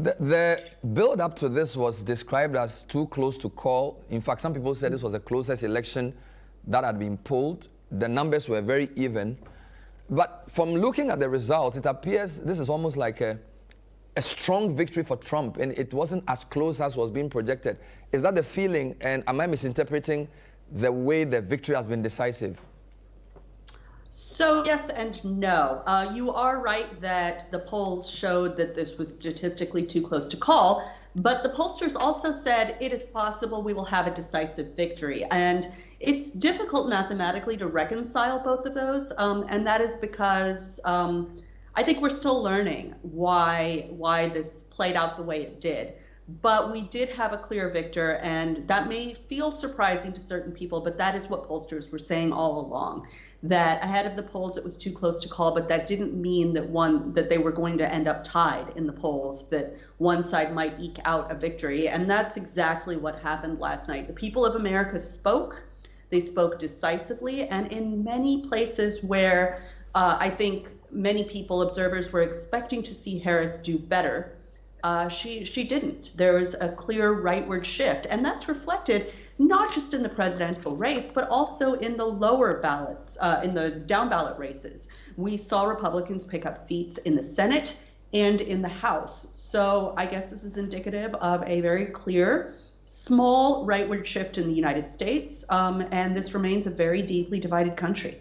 The build up to this was described as too close to call. In fact, some people said this was the closest election that had been polled. The numbers were very even. But from looking at the results, it appears this is almost like a strong victory for Trump, and it wasn't as close as was being projected. Is that the feeling, and am I misinterpreting the way the victory has been decisive? So yes and no. You are right that the polls showed that this was statistically too close to call, but the pollsters also said it is possible we will have a decisive victory. And it's difficult mathematically to reconcile both of those, and that is because I think we're still learning why this played out the way it did. But we did have a clear victor, and that may feel surprising to certain people, but that is what pollsters were saying all along. That ahead of the polls it was too close to call, but that didn't mean that they were going to end up tied in the polls, that one side might eke out a victory. And that's exactly what happened last night. The people of America spoke. They spoke decisively, and in many places where I think many people, observers, were expecting to see Harris do better, she didn't. There was a clear rightward shift, and that's reflected not just in the presidential race, but also in the lower ballots, in the down ballot races. We saw Republicans pick up seats in the Senate and in the House. So I guess this is indicative of a very clear, small rightward shift in the United States, and this remains a very deeply divided country.